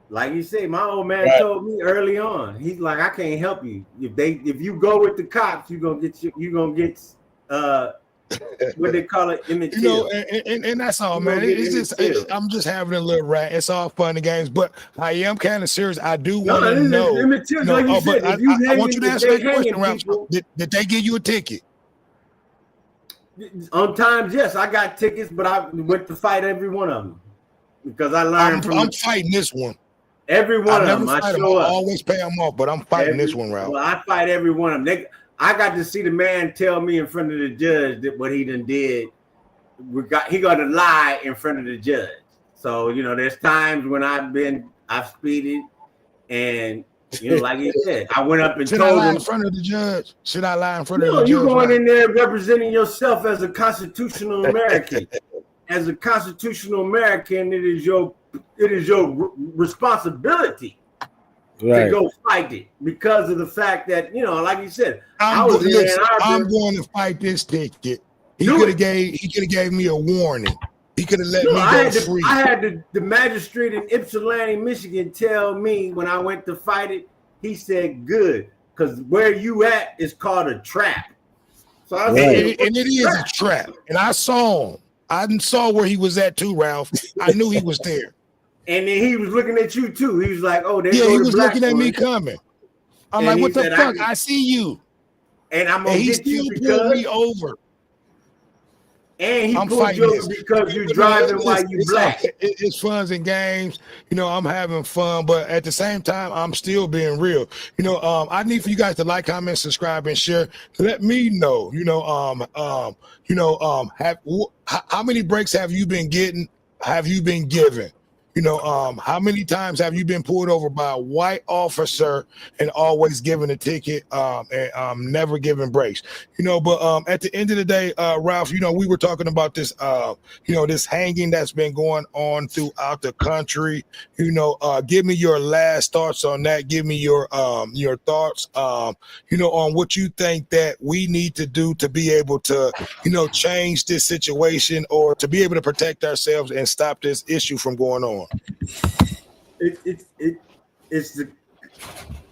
Like you say, my old man told me early on. He's like, I can't help you. If you go with the cops, you're gonna get what they call it, and that's all, man. I'm just having a little rant. It's all fun and games, but I am kind of serious. I do want to know. I want you to answer that question, Ralph. Did they give you a ticket? On times, yes, I got tickets, but I went to fight every one of them because I learned I'm fighting this one. Every one of them. I always pay them off, but I'm fighting this one, Ralph. Well, I fight every one of them. I got to see the man tell me in front of the judge that what he done did. He got to lie in front of the judge. So, there's times when I've speeded, and like you said, I went up and told him in front of the judge. Should I lie in front of the judge? You're going in there representing yourself as a constitutional American. As a constitutional American, it is your responsibility to go fight it, because of the fact that, like you said, I'm going to fight this ticket. He could have gave me a warning. He could have let me go free. I had the magistrate in Ypsilanti, Michigan, tell me when I went to fight it. He said, "Good, because where you at is called a trap. So I And, said, and it is a trap. And I saw him. I saw where he was at too, Ralph. I knew he was there. and then he was looking at you too. He was like, "Oh, there Yeah, go he the was black looking at me one." coming. I'm And like, he what the said, fuck? I see you. And I'm And gonna he get you still pulled me because, over. and he I'm pulled fighting you over this. because you're But no, driving while you black. it's fun and games. You know, I'm having fun, but at the same time, I'm still being real. You know, I need for you guys to like, comment, subscribe, and share. Let me know. How many breaks have you been getting? Have you been given? You know, how many times have you been pulled over by a white officer and always given a ticket, and never given breaks? You know, but at the end of the day, Ralph, you know, we were talking about this, this hanging that's been going on throughout the country. You know, give me your last thoughts on that. Give me your thoughts, on what you think that we need to do to be able to, change this situation or to be able to protect ourselves and stop this issue from going on. It's the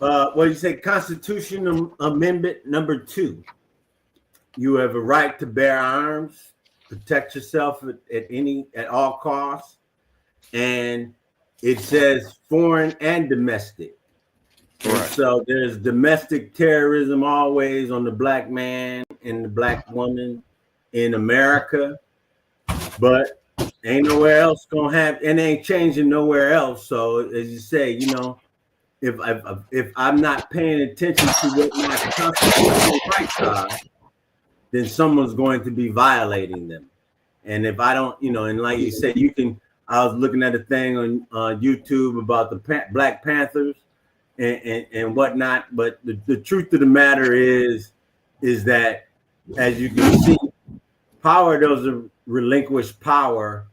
what do you say? Constitutional Amendment number 2. You have a right to bear arms, protect yourself at all costs, and it says foreign and domestic. Right. And so there's domestic terrorism always on the black man and the black woman in America, but ain't nowhere else gonna have, and ain't changing nowhere else. So as you say, if I'm not paying attention to what my constitutional rights are, then someone's going to be violating them. And if I don't, and like you said, I was looking at a thing on YouTube about the Black Panthers and whatnot. But the truth of the matter is that, as you can see, power doesn't relinquish power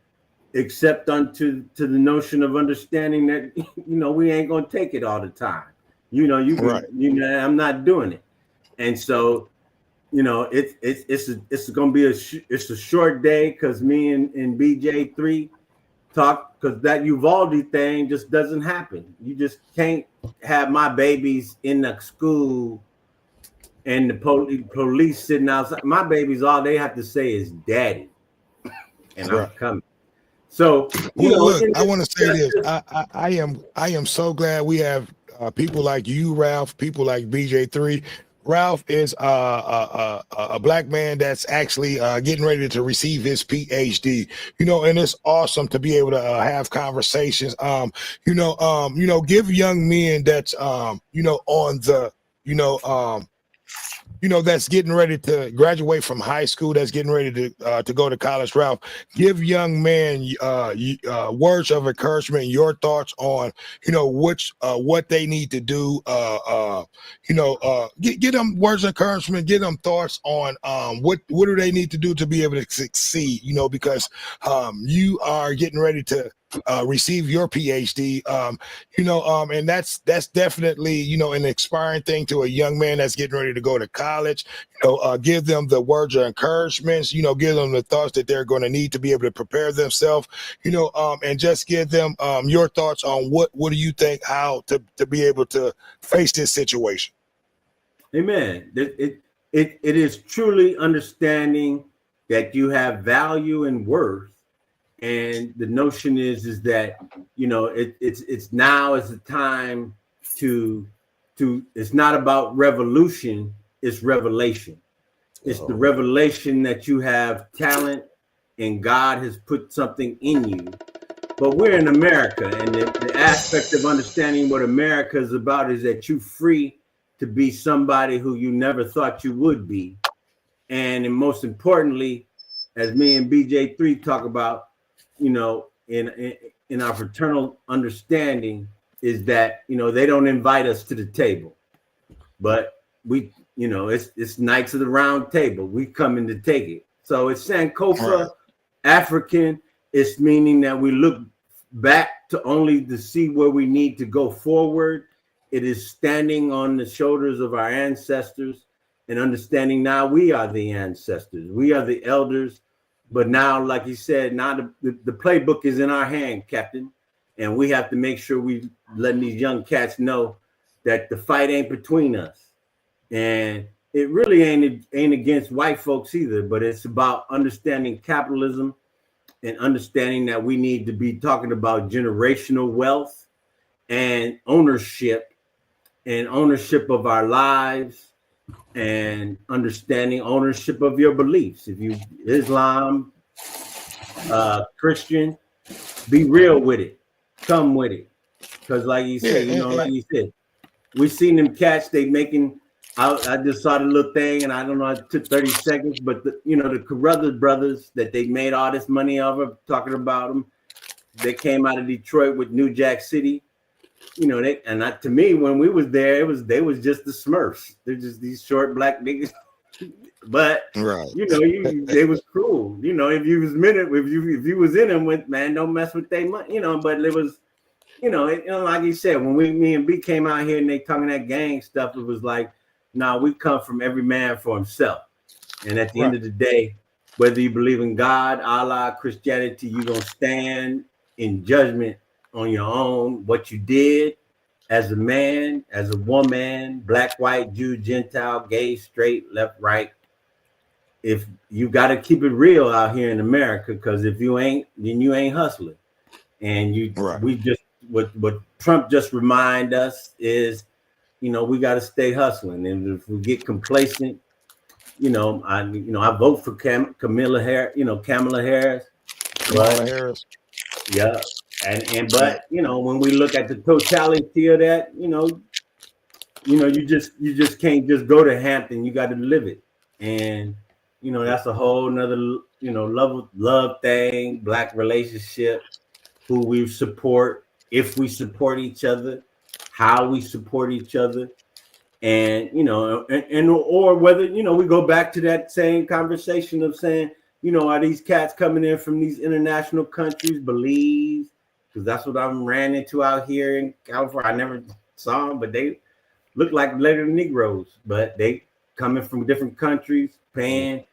except unto the notion of understanding that, we ain't going to take it all the time. Right. I'm not doing it. And so, it's going to be a short day because me and BJ3 talk, because that Uvalde thing just doesn't happen. You just can't have my babies in the school and the police sitting outside. My babies, all they have to say is daddy, and right. I'm coming. So, look, I want to say this. I am so glad we have people like you, Ralph, people like BJ3. Ralph is a black man that's actually getting ready to receive his PhD, and it's awesome to be able to have conversations. Give young men that's, that's getting ready to graduate from high school, that's getting ready to go to college, Ralph, give young men words of encouragement, your thoughts on, what they need to do, get them words of encouragement, get them thoughts on what do they need to do to be able to succeed, because you are getting ready to receive your PhD, and that's definitely, an inspiring thing to a young man that's getting ready to go to college. Give them the words of encouragement, give them the thoughts that they're going to need to be able to prepare themselves, and just give them your thoughts on what do you think, how to be able to face this situation. Amen. It is truly understanding that you have value and worth. And the notion is that, it's now is the time to it's not about revolution, it's revelation. It's the revelation that you have talent and God has put something in you. But we're in America, and the aspect of understanding what America is about is that you're free to be somebody who you never thought you would be. And most importantly, as me and BJ3 talk about, in our fraternal understanding, is that, they don't invite us to the table, but we, it's Knights of the Round Table. We come in to take it. So it's Sankofa African. It's meaning that we look back to only to see where we need to go forward. It is standing on the shoulders of our ancestors and understanding now we are the ancestors. We are the elders. But now, like you said, now the playbook is in our hand, Captain. And we have to make sure we letting these young cats know that the fight ain't between us. And it really ain't against white folks either, but it's about understanding capitalism and understanding that we need to be talking about generational wealth and ownership of our lives and understanding ownership of your beliefs. If you Islam, Christian, be real with it. Come with it. Because like you say, like you said, we seen them cats, they making, I just saw the little thing and I don't know, it took 30 seconds, but the Carruthers brothers that they made all this money over, talking about them, they came out of Detroit with New Jack City. To me, when we was there, they was just the Smurfs. They're just these short black niggas. But right. They was cruel. If you was was in them with, man, don't mess with their money. But it was, like you said, when me and B came out here and they talking that gang stuff, it was like, nah, we come from every man for himself. And at the end of the day, whether you believe in God, Allah, Christianity, you're gonna stand in judgment on your own, what you did as a man, as a woman, black, white, Jew, Gentile, gay, straight, left, right. If you got to keep it real out here in America, because if you ain't, then you ain't hustling. And we just, what Trump just remind us is, we got to stay hustling. And if we get complacent, I vote for Kamala Harris. Kamala Harris. Yeah. But when we look at the totality of that, you just can't just go to Hampton. You got to live it. And that's a whole nother love thing, black relationship, who we support, if we support each other, how we support each other, and or whether we go back to that same conversation of saying, are these cats coming in from these international countries, Belize? Because that's what I'm ran into out here in California. I never saw them, but they look like later Negroes, but they coming from different countries, paying,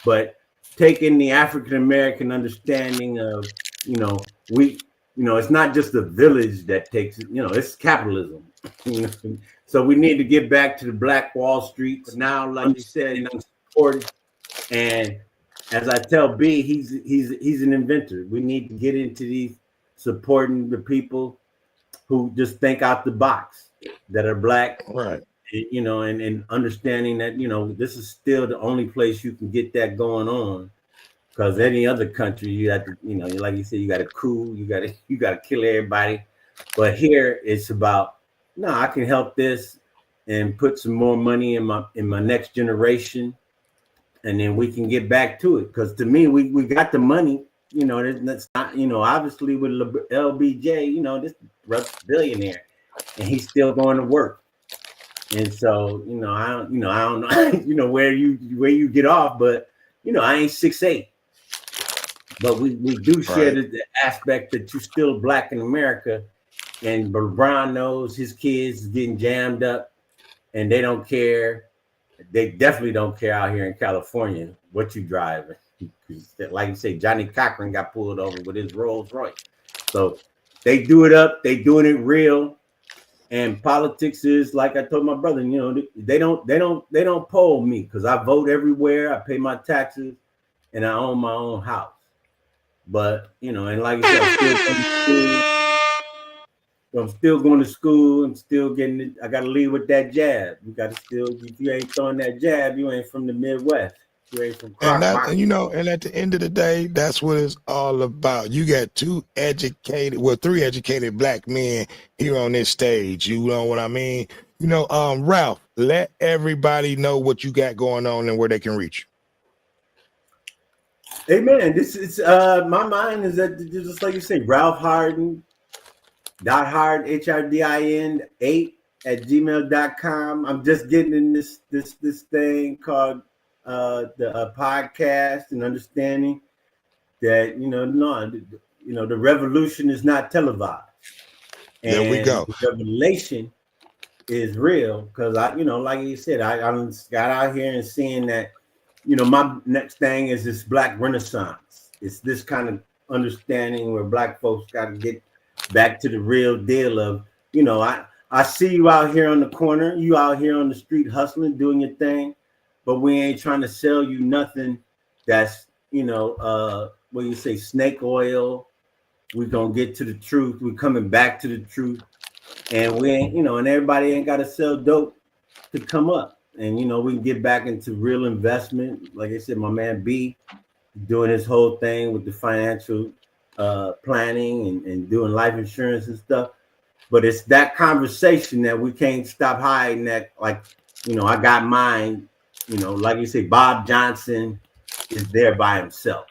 but taking the African American understanding of, it's not just the village that takes it, it's capitalism. So we need to get back to the Black Wall Street. But now, like you said, supported. And as I tell B, he's an inventor. We need to get into these supporting the people who just think out the box, that are black, right? And understanding that this is still the only place you can get that going on, because any other country you have to, like you said, you got to coup, you got to kill everybody. But here it's about, no, I can help this and put some more money in my next generation, and then we can get back to it. Because to me, we got the money. That's not, obviously with LBJ, this brother's billionaire, and he's still going to work. And so, I don't know, where you get off, but I ain't 6'8", but we do share the aspect that you're still black in America, and LeBron knows his kids is getting jammed up, and they don't care. They definitely don't care out here in California what you driving. Like you say, Johnny Cochran got pulled over with his Rolls Royce. So they do it up. They doing it real. And politics is, like I told my brother, they don't poll me, because I vote everywhere. I pay my taxes, and I own my own house. But and like I said, I'm still going to school. I'm still getting it. I got to lead with that jab. You got to still. If you ain't throwing that jab, you ain't from the Midwest. And at the end of the day, that's what it's all about. You got three educated black men here on this stage. You know what I mean? Ralph, let everybody know what you got going on and where they can reach you. Hey man, this is my mind is that just like you say, Ralph Hardin, Hardin, HRDIN 8@gmail.com. I'm just getting in this thing called the podcast, and understanding that the revolution is not televised. And there we go. The revelation is real, because like you said, I got out here and seeing that my next thing is this black renaissance. It's this kind of understanding where black folks got to get back to the real deal of I see you out here on the corner, you out here on the street hustling, doing your thing, but we ain't trying to sell you nothing that's, what you say, snake oil. We're gonna get to the truth. We're coming back to the truth. And we ain't, and everybody ain't gotta sell dope to come up. And we can get back into real investment. Like I said, my man B doing his whole thing with the financial planning and doing life insurance and stuff. But it's that conversation that we can't stop hiding that, like, I got mine, like you say, Bob Johnson is there by himself.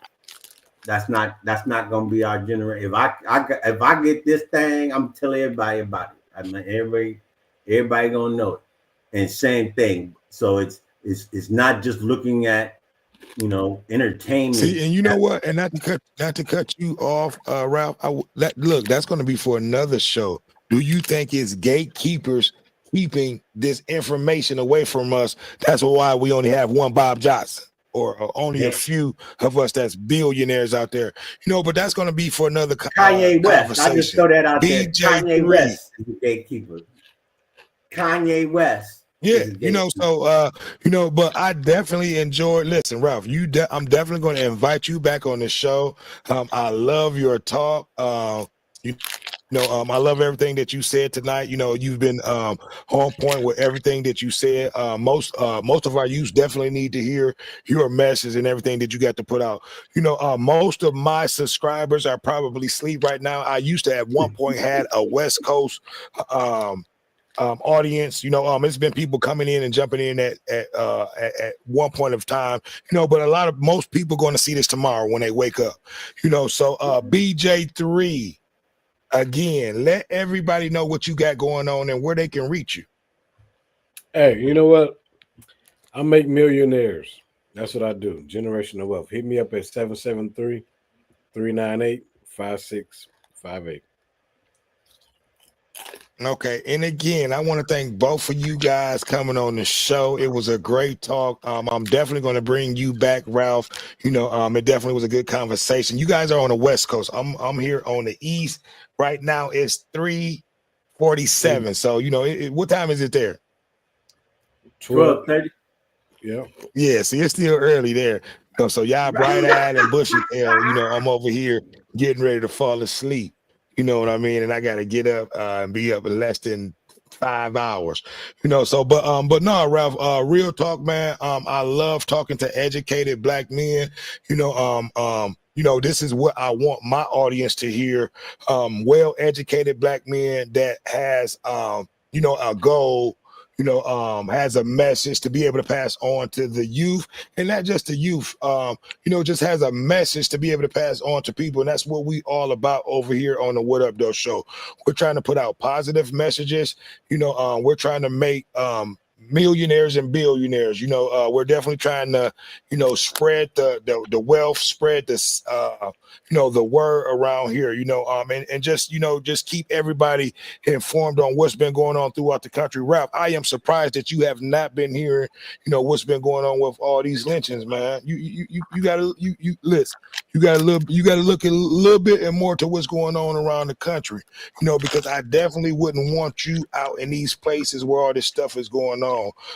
That's not gonna be our generation. If I get this thing, I'm telling everybody about it. I mean, everybody gonna know it. And same thing. So it's not just looking at entertainment. See, and you know what? And not to cut you off, Ralph. Look, that's going to be for another show. Do you think it's gatekeepers keeping this information away from us? That's why we only have one Bob Johnson, or only a few of us that's billionaires out there. But that's going to be for another Kanye West. I just throw that out there. Kanye 3. West is the gatekeeper. Kanye West. Yeah, but I definitely enjoy. Listen, Ralph, I'm definitely going to invite you back on the show. I love your talk. I love everything that you said tonight. You've been on point with everything that you said. Most of our youth definitely need to hear your message and everything that you got to put out. Most of my subscribers are probably asleep right now. I used to at one point had a West Coast audience. It's been people coming in and jumping in at one point of time, but most people going to see this tomorrow when they wake up, so BJ3, again, let everybody know what you got going on and where they can reach you. Hey, you know what? I make millionaires. That's what I do. Generational wealth. Hit me up at 773-398-5658. Okay, and again, I want to thank both of you guys coming on the show. It was a great talk. I'm definitely going to bring you back, Ralph. It definitely was a good conversation. You guys are on the West Coast. I'm here on the East right now. It's 3:47. So what time is it there? 12:30. Yeah. Yeah. See, it's still early there. So y'all bright-eyed and bushy-tailed. I'm over here getting ready to fall asleep. You know what I mean? And I got to get up and be up in less than 5 hours, but no, Ralph, real talk, man. I love talking to educated Black men. This is what I want my audience to hear. Well-educated Black men that has, a goal, has a message to be able to pass on to the youth, and not just the youth, just has a message to be able to pass on to people. And that's what we all about over here on the What Up Though show. We're trying to put out positive messages. We're trying to make millionaires and billionaires. We're definitely trying to, spread the wealth, spread this, the word around here, and just keep everybody informed on what's been going on throughout the country. Ralph, I am surprised that you have not been hearing, what's been going on with all these lynchings, man. You gotta listen. You gotta look a little bit and more to what's going on around the country, because I definitely wouldn't want you out in these places where all this stuff is going on.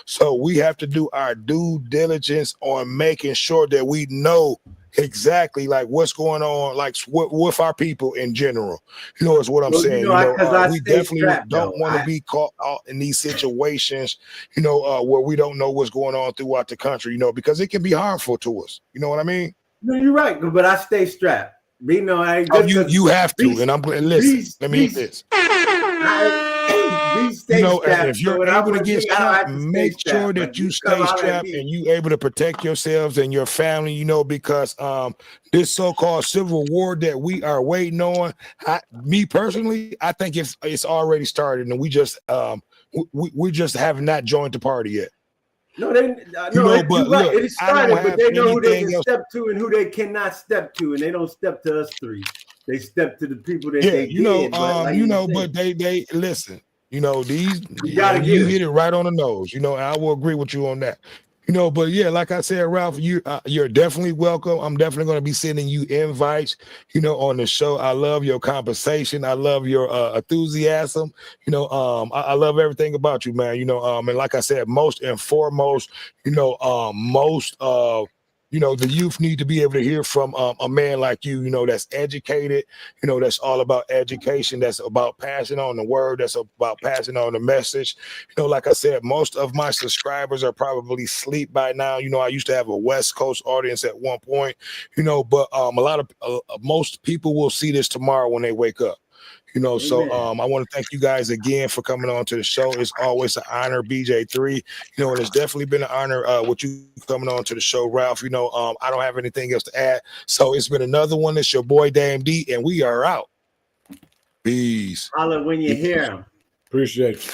So we have to do our due diligence on making sure that we know exactly like what's going on, like with our people in general. Is what I'm saying. We definitely don't want to be caught out in these situations, where we don't know what's going on throughout the country, because it can be harmful to us. You know what I mean? No, you're right, but I stay strapped. You have to, and I'm listen. Let me hit this. If you're able to get strapped, make sure that you stay strapped and you able to protect yourselves and your family, because this so-called civil war that we are waiting on, me personally, I think it's already started, and we just have not joined the party yet. No, but look, it started, but they know who they can step to and who they cannot step to, and they don't step to us three. They step to the people that they but they listen. You hit it right on the nose. I will agree with you on that. You know, but yeah, like I said, Ralph, you're definitely welcome. I'm definitely going to be sending you invites, you know, on the show. I love your conversation. I love your enthusiasm. You know, I love everything about you, man. You know, and like I said, most and foremost, you know, you know, the youth need to be able to hear from a man like you know, that's educated, you know, that's all about education, that's about passing on the word, that's about passing on the message. You know, like I said, most of my subscribers are probably asleep by now. You know, I used to have a West Coast audience at one point, you know, but most people will see this tomorrow when they wake up. You know, so I want to thank you guys again for coming on to the show. It's always an honor, BJ3. You know, and it's definitely been an honor with you coming on to the show, Ralph. You know, I don't have anything else to add. So it's been another one. It's your boy Dame D, and we are out. Peace. Holla when you hear him. Appreciate you.